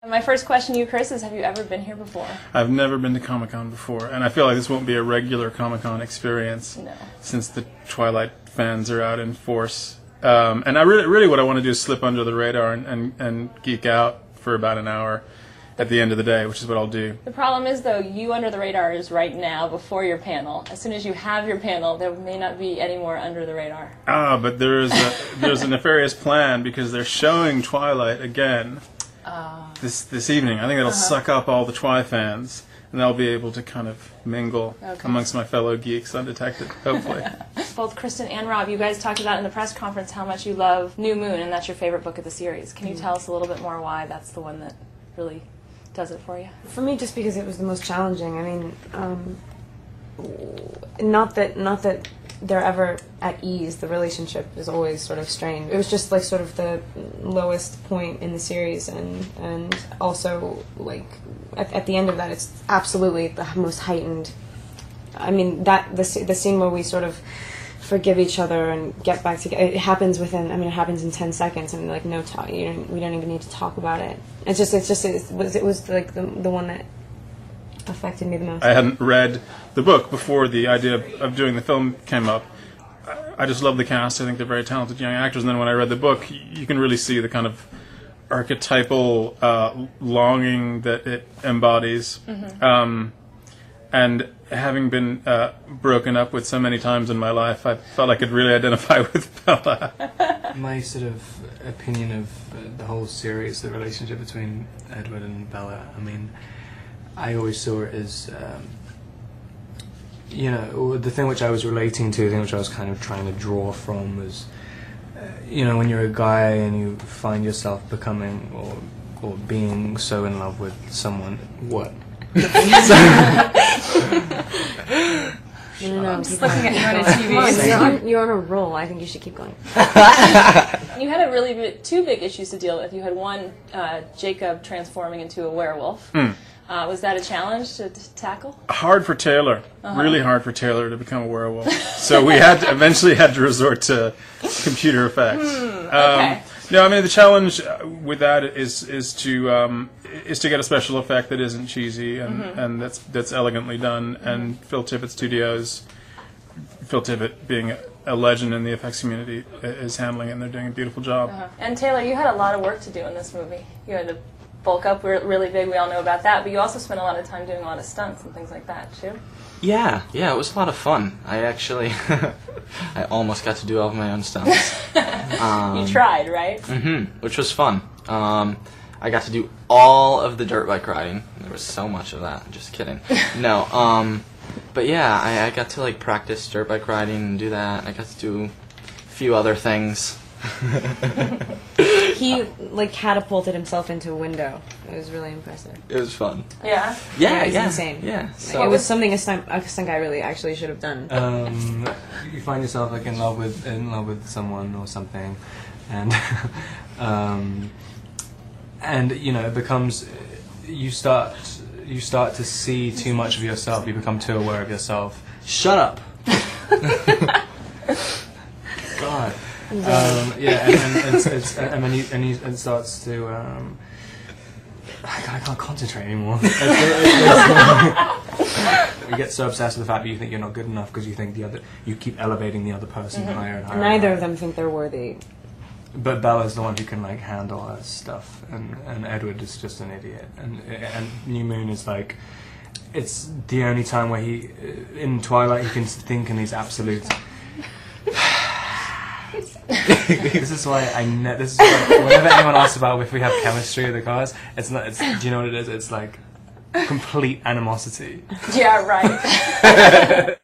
My first question to you, Chris, is have you ever been here before? I've never been to Comic-Con before, and I feel like this won't be a regular Comic-Con experience. No. Since the Twilight fans are out in force. And I really what I want to do is slip under the radar and geek out for about an hour at the end of the day, which is what I'll do. The problem is, though, you under the radar is right now before your panel. As soon as you have your panel, there may not be any more under the radar. But there's a nefarious plan because they're showing Twilight again this evening. I think that'll suck up all the Twi fans, and they'll be able to kind of mingle amongst my fellow geeks undetected, hopefully. Both Kristen and Rob, you guys talked about in the press conference how much you love New Moon, and that's your favorite book of the series. Can you tell us a little bit more why that's the one that really does it for you? For me, just because it was the most challenging. I mean, not that they're ever at ease. The relationship is always sort of strained. It was just like sort of the lowest point in the series, and also like at the end of that, it's absolutely the most heightened. I mean, the scene where we sort of forgive each other and get back together. It happens within. I mean, it happens in 10 seconds, and like no talk. We don't even need to talk about it. It was like the one that affected me the most. I hadn't read the book before the idea of doing the film came up. I just love the cast. I think they're very talented young actors. And then when I read the book, you can really see the kind of archetypal longing that it embodies. And having been broken up with so many times in my life, I felt I could really identify with Bella. My sort of opinion of the whole series, the relationship between Edward and Bella, I mean, I always saw it as, the thing which I was relating to, the thing which I was kind of trying to draw from was, when you're a guy and you find yourself becoming or being so in love with someone, what? No, I'm just looking at you on a TV. You're on a roll. I think you should keep going. You had two big issues to deal with. You had one, Jacob transforming into a werewolf. Was that a challenge to tackle? Hard for Taylor. Really hard for Taylor to become a werewolf. So we eventually had to resort to computer effects. Okay. No, I mean the challenge with that is to get a special effect that isn't cheesy and that's elegantly done. And Phil Tippett Studios, Phil Tippett being a legend in the effects community, is handling it, and they're doing a beautiful job. And Taylor, you had a lot of work to do in this movie. You had to bulk up really big. We all know about that. But you also spent a lot of time doing a lot of stunts and things like that too. Yeah, it was a lot of fun. I actually, I almost got to do all of my own stunts. You tried, right? Which was fun. I got to do all of the dirt bike riding. There was so much of that. Just kidding. No, but yeah, I got to like practice dirt bike riding and do that. I got to do a few other things. He like catapulted himself into a window. It was really impressive. It was fun. Yeah. Yeah, it was insane. Yeah. So it was something a stunt guy really actually should have done. You find yourself like in love with someone or something, and it becomes you start to see too much of yourself. You become too aware of yourself. Shut up. God. And then he starts to. I can't concentrate anymore. You get so obsessed with the fact that you think you're not good enough because you think you keep elevating the other person higher and higher. Neither of them think they're worthy. But Bella's the one who can like handle her stuff, and Edward is just an idiot. And New Moon is like, it's the only time where in Twilight he can think in these absolute. This is why whenever anyone asks about if we have chemistry with the cars, it's not. Do you know what it is? It's like complete animosity. Yeah, right.